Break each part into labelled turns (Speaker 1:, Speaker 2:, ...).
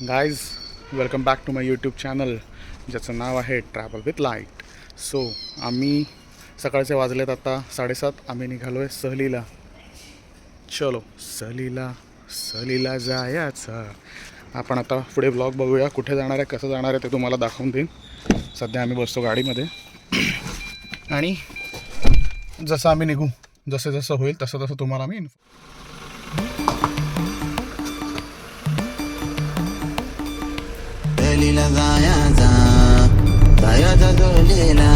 Speaker 1: Guys welcome back to my YouTube channel ज्याचं नाव आहे ट्रॅव्हल विथ लाईट. सो आम्ही सकाळचे वाजलेत आता 7:30. आम्ही निघालो आहे सहलीला. चलो सहलीला जायचं. आपण आता पुढे ब्लॉग बघूया, कुठे जाणार आहे, कसं जाणार आहे ते तुम्हाला दाखवून देईन. सध्या आम्ही बसतो गाडीमध्ये आणि जसं आम्ही निघू, जसं होईल तसं तुम्हाला मी
Speaker 2: सहलीला जायचा सहलीला.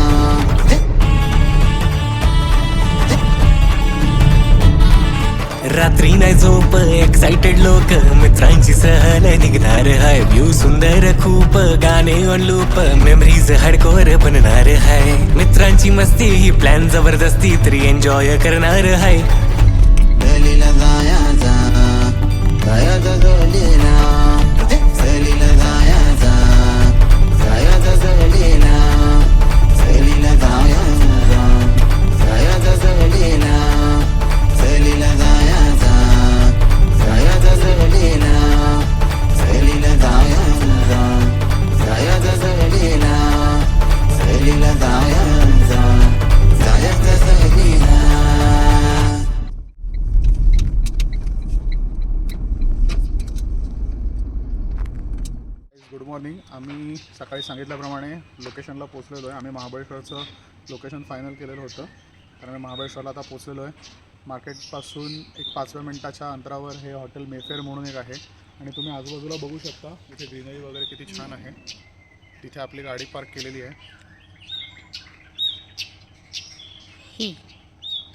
Speaker 3: रात्री नाही झोप, एक्साइटेड लोक, मित्रांची सहल निघणार हाय. व्ह्यू सुंदर खूप, गाणे ऑन लूप, मेमरीज हार्डकोर बनणार हाय. मित्रांची मस्ती ही प्लॅन जबरदस्ती, तरी एन्जॉय करणार हाय.
Speaker 2: सहलीला जायचा सहलीला. सहलीला जायचा सहलीला. सहलीला जायचा सहलीला. सहलीला जायचा सहलीला. सहलीला जायचा सहलीला. सहलीला जायचा सहलीला.
Speaker 1: Good morning. आम्ही सकाळी सांगितल्याप्रमाणे लोकेशनला पोचलेलो आहे. आम्ही महाबळेश्वरचं लोकेशन फायनल केलेलं होतं, कारण आम्ही महाबळेश्वरला आता पोचलेलो आहे. मार्केटपासून एक 5व्या मिनिटाच्या अंतरावर हे हॉटेल मेफेअर म्हणून एक आहे आणि तुम्ही आजूबाजूला बघू शकता इथे ग्रीनरी वगैरे किती छान आहे. तिथे आपली गाडी पार्क केलेली आहे.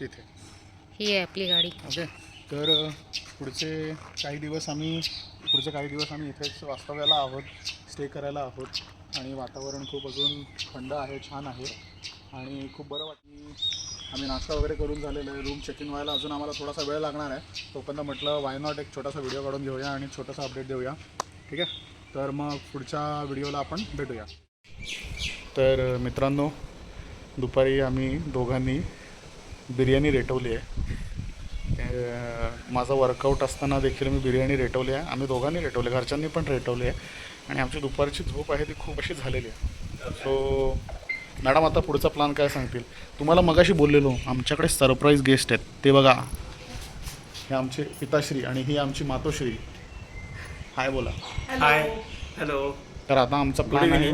Speaker 1: तिथे
Speaker 4: ही आहे आपली गाडी.
Speaker 1: ओके. तर पुढचे काही दिवस आम्ही इथेच वास्तव्याला आहोत, स्टे करायला आहोत. आणि वातावरण खूप अजून थंड आहे, छान आहे आणि खूप बरं वाटतं. आम्ही नाश्ता वगैरे करून झालेलं आहे. रूम चेक इन व्हायला अजून आम्हाला थोडासा वेळ लागणार आहे. तोपर्यंत म्हटलं वाय नॉट एक छोटासा व्हिडिओ काढून घेऊया आणि छोटासा अपडेट देऊया. ठीक आहे, तर मग पुढच्या व्हिडिओला आपण भेटूया. तर मित्रांनो, दुपारी आम्ही दोघांनी बिर्याणी रेटवली आहे. माझं वर्कआउट असताना देखील मी बिर्याणी रेटवली आहे. आम्ही दोघांनी रेटवले, घरच्यांनी पण रेटवली आहे आणि आमची दुपारची झोप आहे ती खूप अशी झालेली आहे. सो मॅडम आता पुढचा प्लॅन काय सांगतील. तुम्हाला मगाशी बोललेलो आमच्याकडे सरप्राईज गेस्ट आहेत, ते बघा. हे आमचे पिताश्री आणि ही आमची मातोश्री. हाय बोला.
Speaker 3: हाय, हॅलो.
Speaker 1: तर आता आमचा प्लॅन आहे,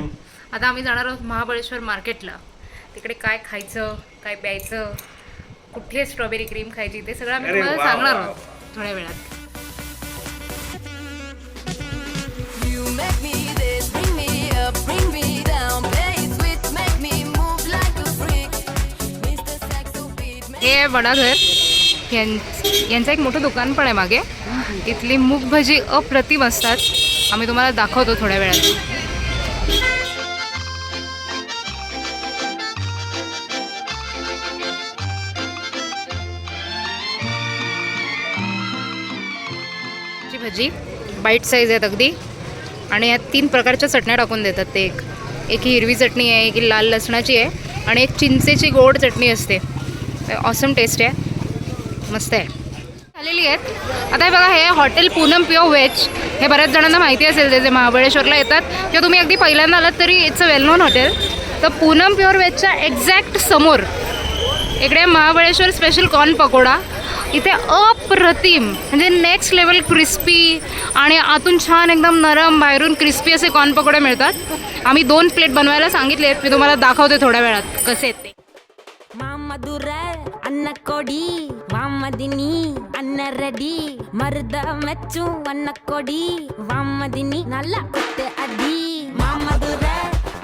Speaker 4: आता आम्ही जाणार आहोत महाबळेश्वर मार्केटला. तिकडे काय खायचं, काय प्यायचं, कुठे स्ट्रॉबेरी क्रीम खायची, ते सगळं आम्ही तुम्हाला सांगणार आहोत थोड्या वेळात.
Speaker 5: You make me this, bring me up, bring me down, play it sweet, make me move like a freak. Mr. Saxo beat,
Speaker 4: हे आहे वडाघर. यांचं एक मोठं दुकान पण आहे मागे. इथली मूग भजी अप्रतिम असतात. आम्ही तुम्हाला दाखवतो थोड्या वेळात. भजी बाईट साईज आहेत अगदी आणि यात 3 प्रकारच्या चटण्या टाकून देतात. ते एक ही हिरवी चटणी आहे, एक ही लाल लसणाची आहे आणि एक चिंचेची गोड चटणी असते. ऑसम टेस्ट आहे, मस्त आहे. झालेली आहेत. आता हे बघा, हे हॉटेल पूनम प्युअर व्हेज. हे बऱ्याच जणांना माहिती असेल, जे महाबळेश्वरला येतात किंवा तुम्ही अगदी पहिल्यांदा आलात तरी it's a well non hotel. तर पूनम प्युअर व्हेजच्या एक्झॅक्ट समोर इकडे महाबळेश्वर स्पेशल कॉर्न पकोडा. इथे अप्रतिम म्हणजे नेक्स्ट लेवल क्रिस्पी आणि आतून छान एकदम नरम, बाहेरून क्रिस्पी असे कॉर्न पकोडे मिळतात. आम्ही 2 प्लेट बनवायला सांगितले आहेत. मी तुम्हाला दाखवते थोड्या वेळात कसे आहेत ते.
Speaker 5: Mamadure, Anna Kodi, Vamadini, Anna Reddy, Marda Mechu, Anna Kodi, Vamadini, Nalla Kutte Adi, Mamadure,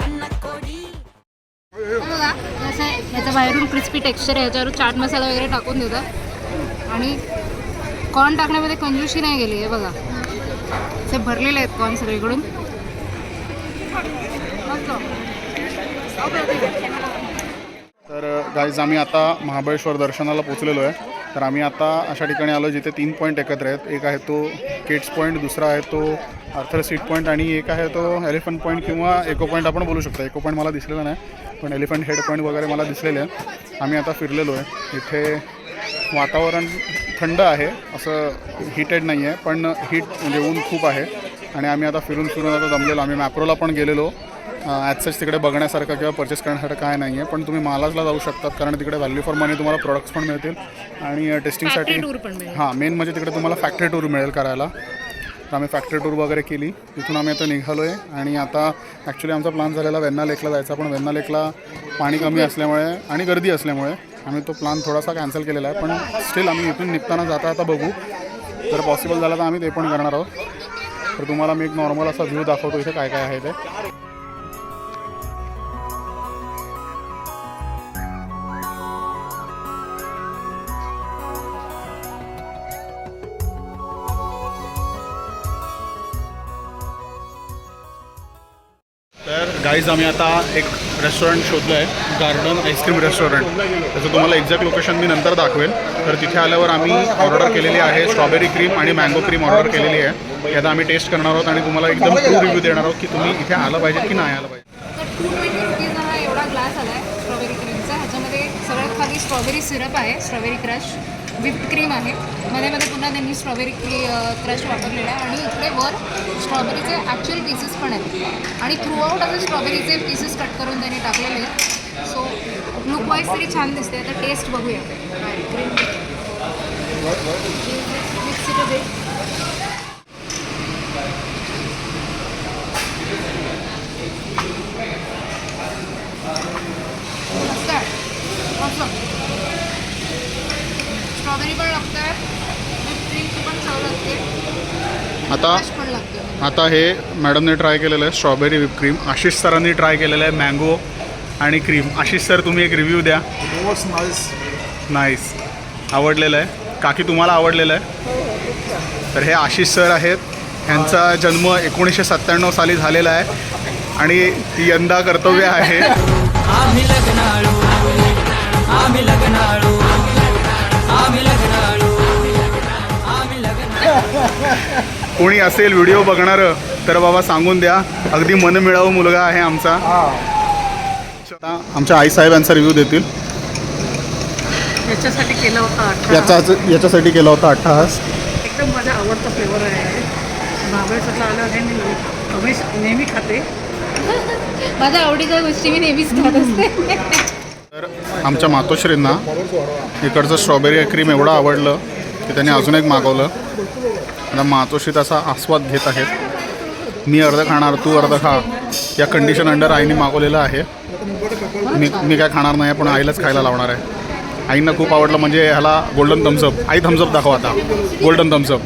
Speaker 5: Anna Kodi.
Speaker 4: बघा कसं आहे, ह्याचं बाहेरून क्रिस्पी टेक्स्चर आहे. ह्याच्यावर चाट मसाला वगैरे टाकून देतात आणि कॉर्न टाकण्यामध्ये कंजूशी नाही गेली आहे. बघा ते भरलेले आहेत कॉर्न सगळीकडून.
Speaker 1: तर गाईज आम्ही आता महाबळेश्वर दर्शनाला पोचलेलो आहे. तर आम्ही आता अशा ठिकाणी आलो जिथे 3 पॉईंट एकत्र आहेत. एक आहे तो किड्स पॉईंट, दुसरा आहे तो आर्थर सीट पॉईंट आणि एक आहे तो एलिफंट पॉईंट किंवा इको पॉईंट आपण बोलू शकतो. इको पॉईंट मला दिसलेला नाही, पण एलिफंट हेड पॉईंट वगैरे मला दिसलेले आहे. आम्ही आता फिरलेलो आहे. इथे वातावरण थंड आहे, असं हीटेड नाही आहे, पण हीट म्हणजे ऊन खूप आहे. आणि आम्ही आता फिरून आता जमलेलो. आम्ही मॅप्रोला पण गेलेलो. ॲज सच तिकडे बघण्यासारखं किंवा परचेस करण्यासारखं काय नाही आहे, पण तुम्ही मालाजला जाऊ शकतात कारण तिकडे व्हॅल्यू फॉर मनी तुम्हाला प्रोडक्ट्स पण मिळतील आणि टेस्टिंगसाठी
Speaker 4: फॅक्टरी टूर पण मिळेल.
Speaker 1: हां, मेन म्हणजे तिकडे तुम्हाला फॅक्टरी टूर मिळेल करायला. तर आम्ही फॅक्टरी टूर वगैरे केली. तिथून आम्ही आता निघालो आहे आणि आता ॲक्च्युली आमचा प्लॅन झालेला वेण्णा लेकला जायचा, पण वेण्णा लेकला पाणी कमी असल्यामुळे आणि गर्दी असल्यामुळे आम्ही तो प्लॅन थोडासा कॅन्सल केलेला आहे. पण स्टील आम्ही इथून निघताना जाता बघू, तर पॉसिबल झालं तर आम्ही ते पण करणार आहोत. तर तुम्हाला मी एक नॉर्मल असा व्ह्यू दाखवतो इथे काय काय आहे ते. तर गाईज आम्ही आता एक रेस्टॉरंट शोधलं आहे, गार्डन आईस्क्रीम रेस्टॉरंट. त्याचं तुम्हाला एक्झॅक्ट लोकेशन मी नंतर दाखवेल. तर तिथे आल्यावर आम्ही ऑर्डर केलेली आहे स्ट्रॉबेरी क्रीम आणि मँगो क्रीम ऑर्डर केलेली आहे. हे आता आम्ही टेस्ट करणार आहोत आणि तुम्हाला एकदम ट्रू रिव्ह्यू देणार आहोत की तुम्ही इथे आलं पाहिजे की नाही आलं पाहिजे.
Speaker 4: तर 220 रुपीजचा हा एवढा ग्लास आला आहे स्ट्रॉबेरी क्रीमचा. ह्याच्यामध्ये सगळ्यात खाली स्ट्रॉबेरी सिरप आहे, स्ट्रॉबेरी क्रश, व्हिप्ड क्रीम आहे, मध्ये पुन्हा त्यांनी स्ट्रॉबेरी क्रश वापरलेला आहे आणि इकडे वर स्ट्रॉबेरीचे ॲक्च्युअल पीसेस पण आहेत आणि थ्रू आउट असे स्ट्रॉबेरीचे पीसेस कट करून त्यांनी टाकलेले आहेत. सो लुक वाईज तरी छान दिसते. आता टेस्ट बघूया. Mix it a bit. Strawberry पण लागते, क्रीमची पण चव लागते,
Speaker 1: आता
Speaker 4: पण लागते.
Speaker 1: आता हे मॅडमने ट्राय केलेलं आहे स्ट्रॉबेरी व्हिप क्रीम. आशिष सरांनी ट्राय केलेलं आहे मँगो आणि क्रीम. आशिष सर तुम्ही एक रिव्ह्यू द्या. नाईस, आवडलेलं आहे. काकी तुम्हाला आवडलेलं आहे. तर हे आशिष सर आहेत. ह्यांचा जन्म 1997 साली झालेला आहे आणि यंदा कर्तव्य आहे.
Speaker 3: आम्ही लग्नाळू आम्ही लग्नाळू आम्ही लग्नाळू आम्ही लग्नाळू.
Speaker 1: कोणी असेल व्हिडिओ बघणारं तर बाबा सांगून द्या. अगदी मनमिळावू मुलगा आहे आमचा. आता आमच्या आईसाहेब यांचा रिव्ह्यू देतील.
Speaker 6: याच्यासाठी केला होता
Speaker 1: याच्यासाठी केला होता अट्टहास.
Speaker 6: एकदम माझा आवडता फ्लेवर आहे. महाबळेश्वरला आलं आहे मी हमेश नेहमी खाते.
Speaker 4: माझ्या आवडीच्या गोष्टी मी नेहमीच खात असते.
Speaker 1: तर आमच्या मातोश्रींना इकडचं स्ट्रॉबेरी क्रीम एवढं आवडलं की त्यांनी अजून एक मागवलं. आता मातोश्री त्याचा आस्वाद घेत आहेत. मी अर्ध खाणार, तू अर्ध खा, या कंडिशन अंडर आईने मागवलेलं आहे. मी काय खाणार नाही, पण आईलाच खायला लावणार आहे. आईंना खूप आवडलं म्हणजे ह्याला गोल्डन थम्सअप. आई थम्सअप दाखव आता. गोल्डन थम्सअप,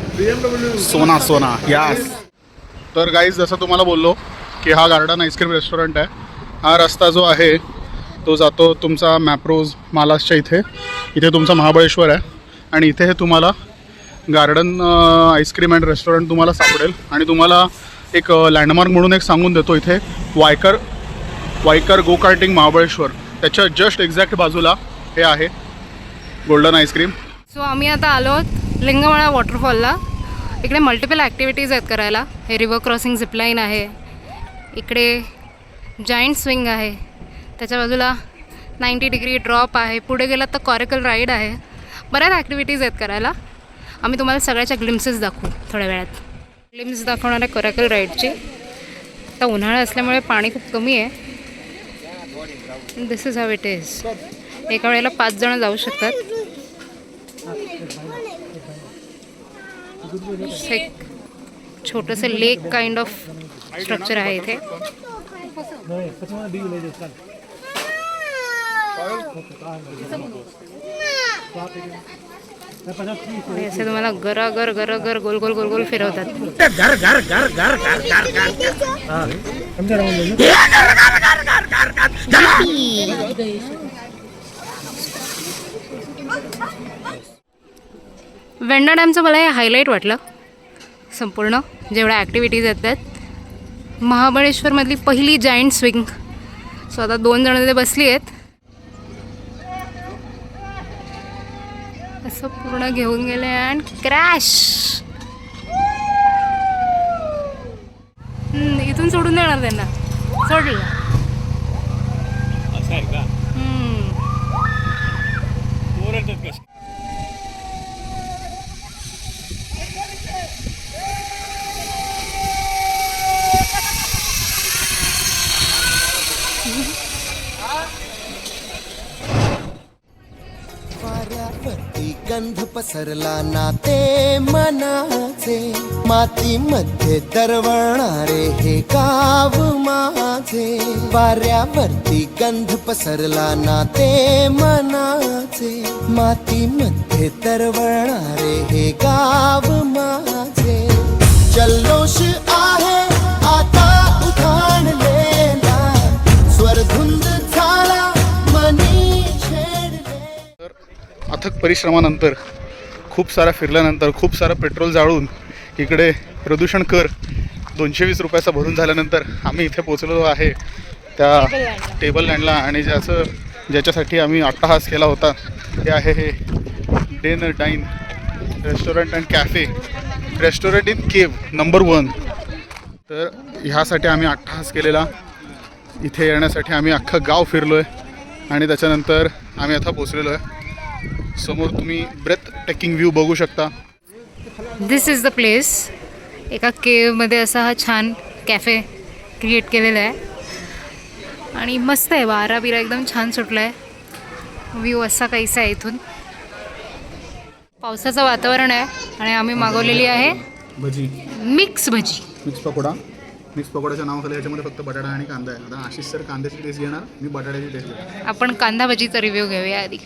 Speaker 1: सोना सोना यास. तर गाईज जसं तुम्हाला बोललो की हा गार्डन आईस्क्रीम रेस्टॉरंट आहे. हा रस्ता जो आहे तो जातो तुमचा मॅप्रोज मालासच्या इथे. इथे तुमचा महाबळेश्वर आहे आणि इथे हे तुम्हाला गार्डन आईस्क्रीम अँड रेस्टॉरंट तुम्हाला सापडेल. आणि तुम्हाला एक लँडमार्क म्हणून एक सांगून देतो, इथे वायकर गो कार्टिंग महाबळेश्वर, त्याच्या जस्ट एक्झॅक्ट बाजूला हे आहे गोल्डन आईस्क्रीम.
Speaker 4: सो आम्ही आता आलो आहोत लिंगमाळा वॉटरफॉलला. इकडे मल्टिपल ॲक्टिव्हिटीज आहेत करायला. हे रिव्हर क्रॉसिंग झिपलाईन आहे, इकडे जायंट स्विंग आहे, त्याच्या बाजूला 90 डिग्री ड्रॉप आहे, पुढे गेलात तर कॉरिकल राईड आहे. बऱ्याच ॲक्टिव्हिटीज आहेत करायला. आम्ही तुम्हाला सगळ्याच्या ग्लिम्सेस दाखवू थोड्या वेळात. ग्लिम्स दाखवणार आहे कॉरिकल राईडची. आता उन्हाळा असल्यामुळे पाणी खूप कमी आहे. दिस इज हाव इट इज. एका वेळेला 5 जण जाऊ शकतात. एक छोटंसं लेक काइंड ऑफ स्ट्रक्चर आहे इथे. आणि असे तुम्हाला गरागर गरागर गोल गोल गोल गोल फिरवतात. वेण्णा डॅमचं मला हे हायलाईट वाटलं संपूर्ण जेवढ्या ॲक्टिव्हिटीज आहेत त्यात. महाबळेश्वरमधली पहिली जायंट स्विंग. सो आता 2 जण तिथे बसली आहेत. असं पूर्ण घेऊन गेले अँड क्रॅश. इथून सोडून देणार त्यांना. सोडलं.
Speaker 7: गंध पसरला ना ते मनाचे मातीमध्ये दरवळणारे हे गाव माझे वाऱ्यावरती गंध पसरला ना ते मनाचे मातीमध्ये दरवळणारे हे गाव माझे जल्लोष आहे आता उधाणलेला स्वरधुंद झाला मनी छेडले.
Speaker 1: अथक परिश्रमानंतर खूप सारा फिरल्यानंतर खूप सारं पेट्रोल जाळून इकडे प्रदूषण कर 220 रुपयाचा भरून झाल्यानंतर आम्ही इथे पोचलेलो आहे त्या टेबल लँडला. आणि ज्याच्यासाठी आम्ही अट्टहास केला होता ते आहे हे Den Dine restaurant and cafe restaurant in केव नंबर 1. तर ह्यासाठी आम्ही अट्टहास केलेला. इथे येण्यासाठी आम्ही अख्खं गाव फिरलो आहे आणि त्याच्यानंतर आम्ही आता पोचलेलो आहे. समोर तुम्ही ब्रेथ टेकिंग व्ह्यू बघू शकता.
Speaker 4: दिस इज द प्लेस. एका केवमध्ये असा हा छान कॅफे क्रिएट केलेला आहे आणि मस्त आहे. वारा बिरा एकदम छान सुटला आहे. व्ह्यू असा काहीसा आहे इथून. पावसाचं वातावरण आहे आणि आम्ही मागवलेली आहे
Speaker 1: भजी
Speaker 4: मिक्स भजी.
Speaker 1: मिक्स पकोडा. मिक्स पकोड्याच्या नावाखाली याच्यामध्ये फक्त बटाटा आणि कांदा आहे. आता आशिष सर कांद्याची टेस्ट घेणार, मी बटाट्याची टेस्ट घेणार.
Speaker 4: आपण कांदा भजीचा रिव्ह्यू घेऊया आधी.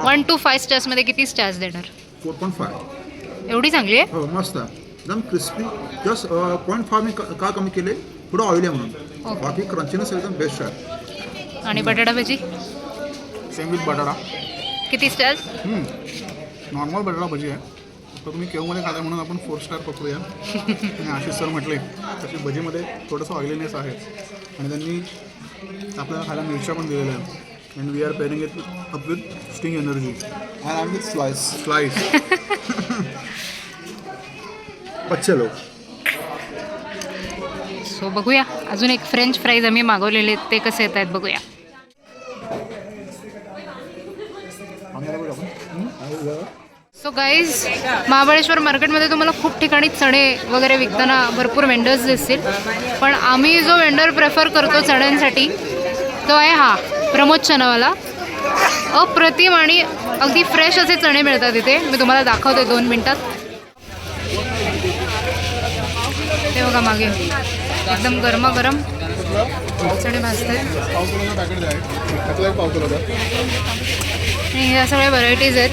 Speaker 4: 1 to 5 स्टार्समध्ये किती स्टार्स देणार?
Speaker 8: 4.5.
Speaker 4: एवढी चांगली आहे?
Speaker 8: हो मस्त आहे एकदम क्रिस्पी. जस्ट 0.5 मी का कमी केले, थोडं ऑइली आहे म्हणून.
Speaker 4: ओके.
Speaker 8: बाकी क्रंचीनेस एकदम बेस्ट आहे.
Speaker 4: आणि बटाटा भजी
Speaker 1: सेम विथ बटाटा.
Speaker 4: किती स्टार्स?
Speaker 1: नॉर्मल बटाटा भजी आहे. तर तुम्ही केवमध्ये खाताय म्हणून आपण 4 स्टार पकडूया. आणि आशिष सर म्हटले तशी भजीमध्ये थोडंसं ऑइलीनेस आहे आणि त्यांनी आपल्याला खायला मिरच्या पण दिलेल्या आहेत. And we are pairing it up with Sting energy
Speaker 8: and I with
Speaker 1: slice.
Speaker 8: अच्छे लोक.
Speaker 4: सो बघूया. अजून एक फ्रेंच फ्राईज आम्ही मागवलेले आहेत, ते कसे येत आहेत बघूया. सो गाईज, महाबळेश्वर मार्केटमध्ये तुम्हाला खूप ठिकाणी चणे वगैरे विकताना भरपूर वेंडर्स दिसतील, पण आम्ही जो वेंडर प्रेफर करतो चण्यांसाठी तो आहे हा प्रमोद चनावाला. अप्रतिम आणि अगदी फ्रेश असे चणे मिळतात इथे. मी तुम्हाला दाखवते 2 मिनटात. ते बघा मागे एकदम गरमागरम चणे भाजतात.
Speaker 1: पॅकेट आहे त्यातला एक पाव किलोचा.
Speaker 4: आणि ह्या सगळ्या व्हरायटीज आहेत.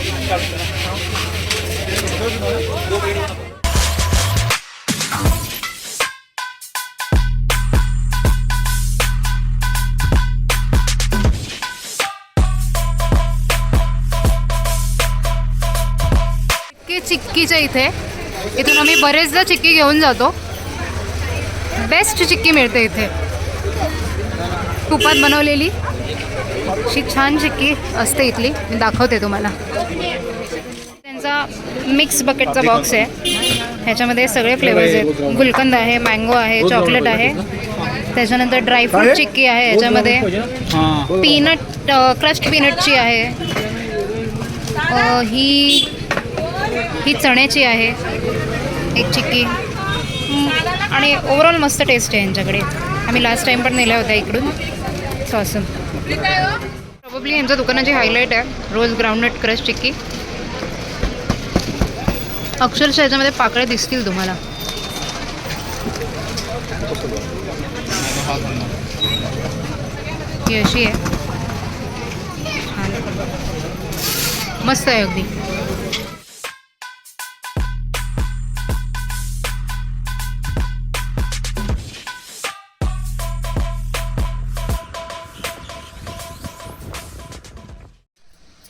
Speaker 4: चिक्कीच्या इथून आम्ही बरेचदा चिक्की घेऊन जातो. बेस्ट चिक्की मिळते इथे. तुपात बनवलेली अशी छान चिक्की असते इथली. मी दाखवते तुम्हाला. त्यांचा मिक्स बकेटचा बॉक्स आहे. ह्याच्यामध्ये सगळे फ्लेवर्स आहेत. गुलकंद आहे, मँगो आहे, चॉकलेट आहे, त्याच्यानंतर ड्रायफ्रूट चिक्की आहे, ह्याच्यामध्ये पीनट क्रस्ट पीनटची आहे, ही चण्याची आहे एक चिक्की. आणि ओव्हरऑल मस्त टेस्ट आहे यांच्याकडे. आम्ही लास्ट टाईम पण नेल्या होत्या इकडून. सो असं प्रॉब्ली यांच्या दुकानाची हायलाईट आहे रोज ग्राउंडनट क्रश चिक्की. अक्षरशः याच्यामध्ये पाकळ्या दिसतील तुम्हाला. ही अशी आहे, छान मस्त आहे अगदी.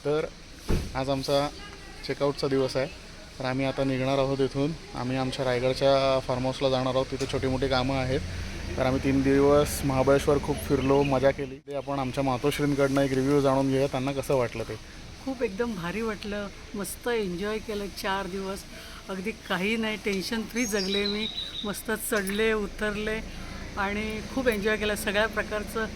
Speaker 1: तर आज आमचा चेकआउटचा दिवस आहे. तर आम्ही आता निघणार आहोत इथून. आम्ही आमच्या रायगडच्या फार्म हाऊसला जाणार आहोत. तिथे छोटी मोठी कामं आहेत. तर आम्ही 3 दिवस महाबळेश्वर खूप फिरलो, मजा केली. ते आपण आमच्या मातोश्रींकडनं एक रिव्ह्यू जाणून घेऊया, त्यांना कसं वाटलं ते.
Speaker 6: खूप एकदम भारी वाटलं. मस्त एन्जॉय केलं 4 दिवस. अगदी काही नाही, टेन्शन फ्री जगले मी. मस्त चढले उतरले आणि खूप एन्जॉय केलं. सगळ्या प्रकारचं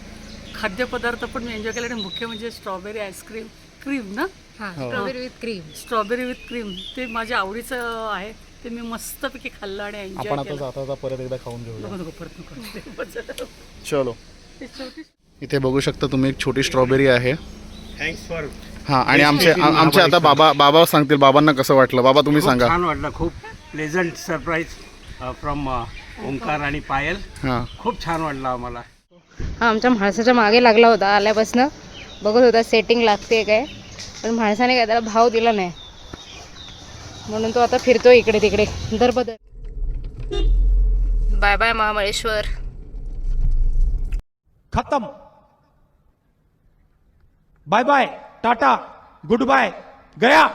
Speaker 6: खाद्यपदार्थ पण मी एन्जॉय केले. आणि मुख्य म्हणजे स्ट्रॉबेरी आईस्क्रीम क्रीम ना,
Speaker 4: strawberry with cream.
Speaker 6: Strawberry with cream ते माझ्या आवडीचं आहे. ते मी मस्तपैकी खाल्लं आणि एन्जॉय
Speaker 1: आपण आता
Speaker 6: केलं.
Speaker 1: जाता परत एकदा खाऊन घेऊया.
Speaker 6: नको परत नको.
Speaker 1: चलो.
Speaker 6: ते छोटी
Speaker 1: इथे बघू शकता तुम्ही एक छोटी स्ट्रॉबेरी आहे. हां आणि आमचे आता बाबा सांगतील, बाबांना कसं वाटलं. बाबा तुम्ही
Speaker 9: खूप
Speaker 1: सांगा.
Speaker 9: छान वाटलं, खूप प्लेझंट सरप्राईज फ्रॉम ओंकार आणि पायल.
Speaker 1: हां
Speaker 9: खूप छान वाटलं आम्हाला.
Speaker 4: हा आमच्या माणसाच्या मागे लागला होता आल्यापासनं, बघत होता सेटिंग लागते काय, पण माणसाने काय त्याला भाव दिला नाही, म्हणून तो आता फिरतो इकडे तिकडे दरबदर. Bye bye Mahabaleshwar.
Speaker 10: खत्म. Bye bye, tata, goodbye, गया.